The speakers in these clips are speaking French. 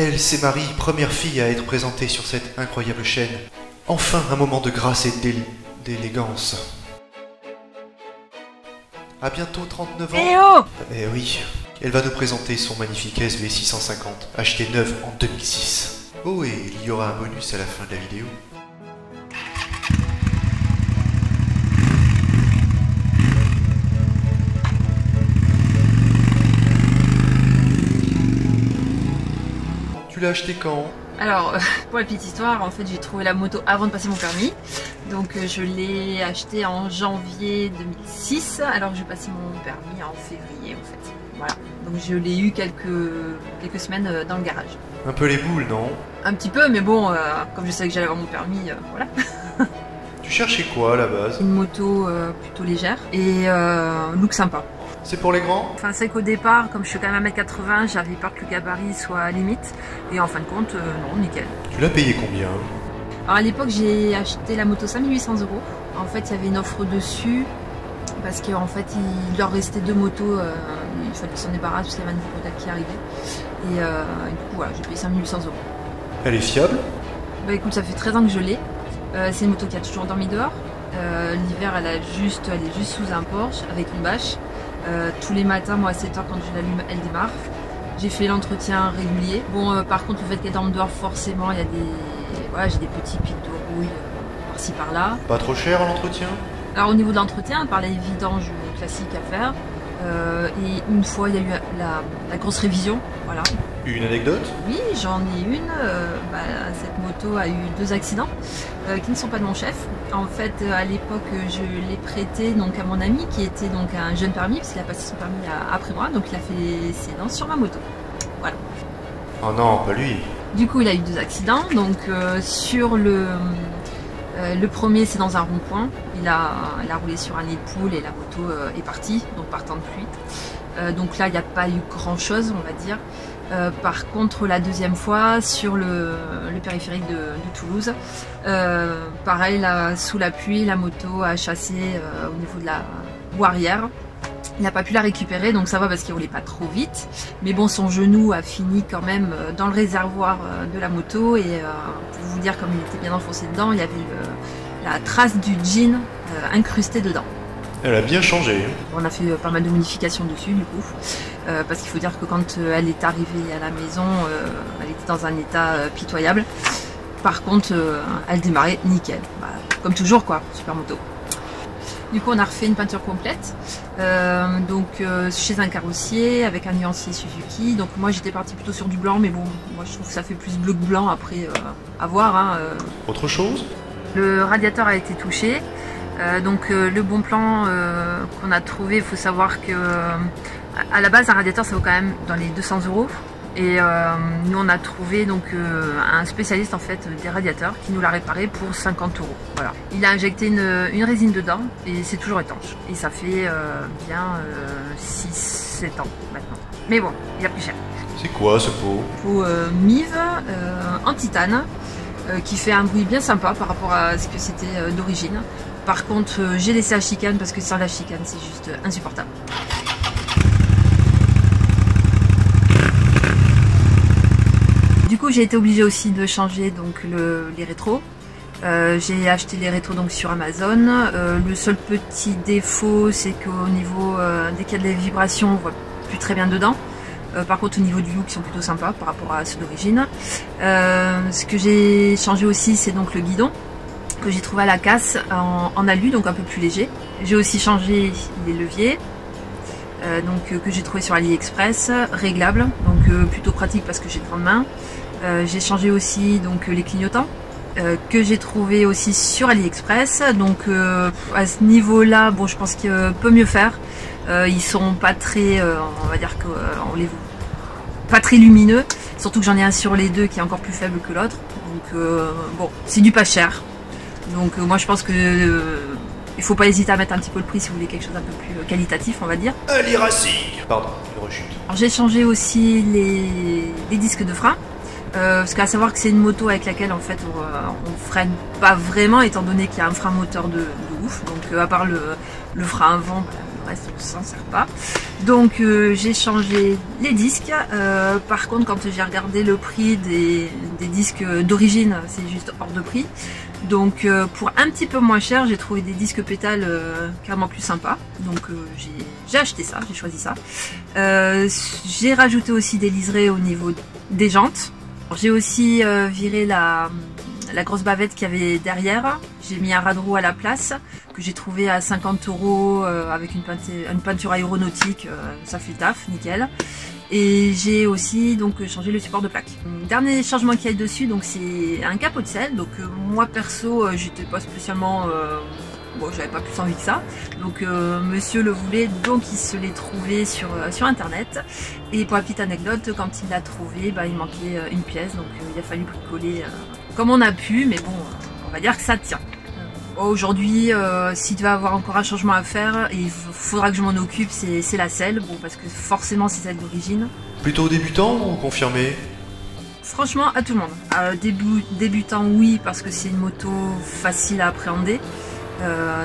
Elle, c'est Marie, première fille à être présentée sur cette incroyable chaîne. Enfin, un moment de grâce et d'élégance. À bientôt, 39 ans. Eh oh! Eh oui, elle va nous présenter son magnifique SV650, acheté neuf en 2006. Oh, et il y aura un bonus à la fin de la vidéo. Tu l'as acheté quand? Alors, pour la petite histoire, en fait j'ai trouvé la moto avant de passer mon permis. Donc je l'ai acheté en janvier 2006, alors que j'ai passé mon permis en février en fait. Voilà, donc je l'ai eu quelques semaines dans le garage. Un peu les boules, non? Un petit peu, mais bon, comme je savais que j'allais avoir mon permis, voilà. Tu cherchais quoi à la base? Une moto plutôt légère et look sympa. C'est pour les grands? Enfin, c'est qu'au départ, comme je suis quand même 1m80, j'avais peur que le gabarit soit à limite. Et en fin de compte, non, nickel. Tu l'as payé combien? Alors à l'époque, j'ai acheté la moto 5800 €. En fait, il y avait une offre dessus. Parce qu'en fait, il leur restait 2 motos. Il fallait s'en débarrasser parce qu'il y avait un nouveau modèle qui arrivait. Et du coup, voilà, j'ai payé 5800 €. Elle est fiable? Bah écoute, ça fait 13 ans que je l'ai. C'est une moto qui a toujours dormi dehors. L'hiver, elle est juste sous un Porsche avec une bâche. Tous les matins, moi à 7 h quand je l'allume, elle démarre. J'ai fait l'entretien régulier. Bon, par contre, le fait qu'elle dorme dehors, forcément, il y a j'ai des petits pics de rouille par-ci par-là. Pas trop cher l'entretien? Alors au niveau de l'entretien, par les vidanges classiques à faire. Et une fois, il y a eu la grosse révision. Voilà. Une anecdote? Oui, j'en ai une. Cette moto a eu 2 accidents qui ne sont pas de mon chef. En fait, à l'époque, je l'ai prêté donc à mon ami qui était donc un jeune permis, parce qu'il a passé son permis après moi, donc il a fait ses dents sur ma moto. Voilà. Oh non, pas lui. Du coup, il a eu 2 accidents. Donc sur le premier, c'est dans un rond-point. Il a roulé sur un nid de poule et la moto est partie, donc partant de pluie. Donc là, il n'y a pas eu grand-chose, on va dire. Par contre, la deuxième fois, sur le périphérique de Toulouse, pareil, là, sous la pluie, la moto a chassé au niveau de la roue arrière. Il n'a pas pu la récupérer, donc ça va parce qu'il roulait pas trop vite. Mais bon, son genou a fini quand même dans le réservoir de la moto. Et pour vous dire, comme il était bien enfoncé dedans, il y avait la trace du jean incrustée dedans. Elle a bien changé. On a fait pas mal de modifications dessus du coup, parce qu'il faut dire que quand elle est arrivée à la maison, elle était dans un état pitoyable. Par contre, elle démarrait nickel, comme toujours quoi, super moto. Du coup on a refait une peinture complète, chez un carrossier avec un nuancier Suzuki. Donc moi j'étais partie plutôt sur du blanc, mais bon, moi je trouve que ça fait plus bleu que blanc après, à voir. Hein, Autre chose? Le radiateur a été touché. Le bon plan qu'on a trouvé, il faut savoir que à la base un radiateur ça vaut quand même dans les 200 €. Et nous on a trouvé donc un spécialiste en fait des radiateurs qui nous l'a réparé pour 50 €. Voilà. Il a injecté une résine dedans et c'est toujours étanche. Et ça fait bien 6-7 ans maintenant. Mais bon, il a pris cher. C'est quoi ce pot? Pot Mive en titane qui fait un bruit bien sympa par rapport à ce que c'était d'origine. Par contre, j'ai laissé la chicane parce que sans la chicane, c'est juste insupportable. Du coup, j'ai été obligée aussi de changer donc les rétros. J'ai acheté les rétros donc sur Amazon. Le seul petit défaut, c'est qu'au niveau dès qu'il y a des vibrations, on voit plus très bien dedans. Par contre, au niveau du look, ils sont plutôt sympas par rapport à ceux d'origine. Ce que j'ai changé aussi, c'est donc le guidon, que j'ai trouvé à la casse en alu, donc un peu plus léger. J'ai aussi changé les leviers, que j'ai trouvé sur AliExpress, réglables, donc plutôt pratique parce que j'ai grande main. J'ai changé aussi donc les clignotants, que j'ai trouvé aussi sur AliExpress. Donc à ce niveau-là, bon, je pense qu'il peut mieux faire. Ils sont pas très, on va dire qu'on les voit pas très lumineux. Surtout que j'en ai un sur les deux qui est encore plus faible que l'autre. Donc bon, c'est du pas cher. Donc moi je pense que il faut pas hésiter à mettre un petit peu le prix si vous voulez quelque chose un peu plus qualitatif, on va dire. Ali Racing. Pardon, une rechute. Alors j'ai changé aussi les disques de frein. Parce qu'à savoir que c'est une moto avec laquelle en fait on freine pas vraiment, étant donné qu'il y a un frein moteur de ouf. Donc à part le frein avant, le reste on s'en sert pas. Donc j'ai changé les disques. Par contre, quand j'ai regardé le prix des disques d'origine, c'est juste hors de prix. Donc pour un petit peu moins cher, j'ai trouvé des disques pétales carrément plus sympas. Donc j'ai acheté ça, j'ai choisi ça. J'ai rajouté aussi des liserés au niveau des jantes. J'ai aussi viré la grosse bavette qu'il y avait derrière. J'ai mis un radeau à la place que j'ai trouvé à 50 € avec une peinture aéronautique. Ça fait taf, nickel. Et j'ai aussi donc changé le support de plaque. Dernier changement qu'il y a dessus, donc c'est un capot de selle. Donc moi perso, j'étais pas spécialement, bon, j'avais pas plus envie que ça. Donc monsieur le voulait, donc il se l'est trouvé sur internet. Et pour la petite anecdote, quand il l'a trouvé, bah, il manquait une pièce, donc il a fallu bricoler comme on a pu, mais bon, on va dire que ça tient. Aujourd'hui, s'il devait avoir encore un changement à faire, et il faudra que je m'en occupe, c'est la selle, bon, parce que forcément c'est celle d'origine. Plutôt débutant ou confirmé? Franchement, à tout le monde. Débutant, oui, parce que c'est une moto facile à appréhender.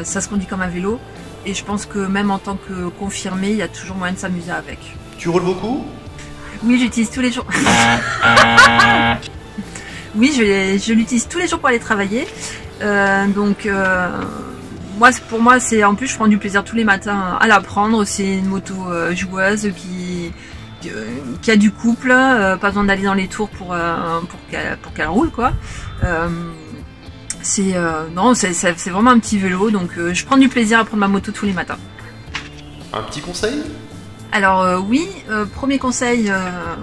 Ça se conduit comme un vélo. Et je pense que même en tant que confirmé, il y a toujours moyen de s'amuser avec. Tu roules beaucoup? Oui, j'utilise tous les jours. Oui, je l'utilise tous les jours pour aller travailler. Pour moi, c'est en plus, je prends du plaisir tous les matins à la prendre. C'est une moto joueuse qui a du couple, pas besoin d'aller dans les tours pour qu'elle roule, quoi. C'est vraiment un petit vélo, donc je prends du plaisir à prendre ma moto tous les matins. Un petit conseil? Alors oui, premier conseil,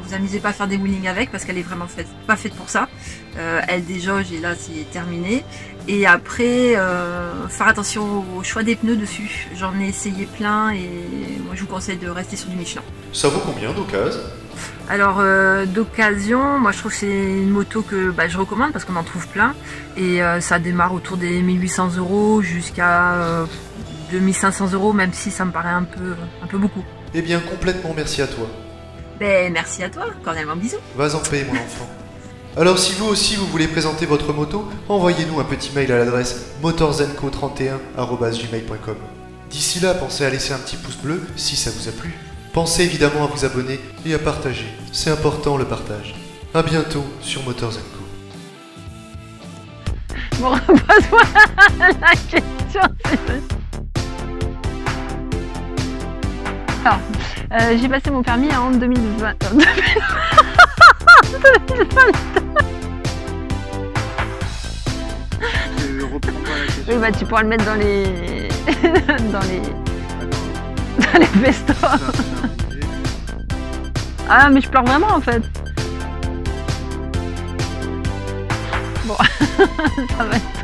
vous amusez pas à faire des wheelings avec parce qu'elle est vraiment pas faite pour ça. Elle déjauge et là c'est terminé. Et après, faire attention au choix des pneus dessus. J'en ai essayé plein et moi je vous conseille de rester sur du Michelin. Ça vaut combien d'occasion? Alors d'occasion, moi je trouve que c'est une moto que je recommande parce qu'on en trouve plein. Et ça démarre autour des 1800 € jusqu'à 2500 €, même si ça me paraît un peu beaucoup. Eh bien, complètement merci à toi. Ben, merci à toi, cordialement bisous. Vas en paix, mon enfant. Alors, si vous aussi vous voulez présenter votre moto, envoyez-nous un petit mail à l'adresse motorzenco31@gmail.com. D'ici là, pensez à laisser un petit pouce bleu si ça vous a plu. Pensez évidemment à vous abonner et à partager. C'est important le partage. A bientôt sur Motorzenco. Bon, repose-moi la question. Alors, j'ai passé mon permis en 2020. 2020. Oui, bah tu pourras le mettre dans les dans les festos. Ah, mais je pleure vraiment en fait. Bon, ça va être...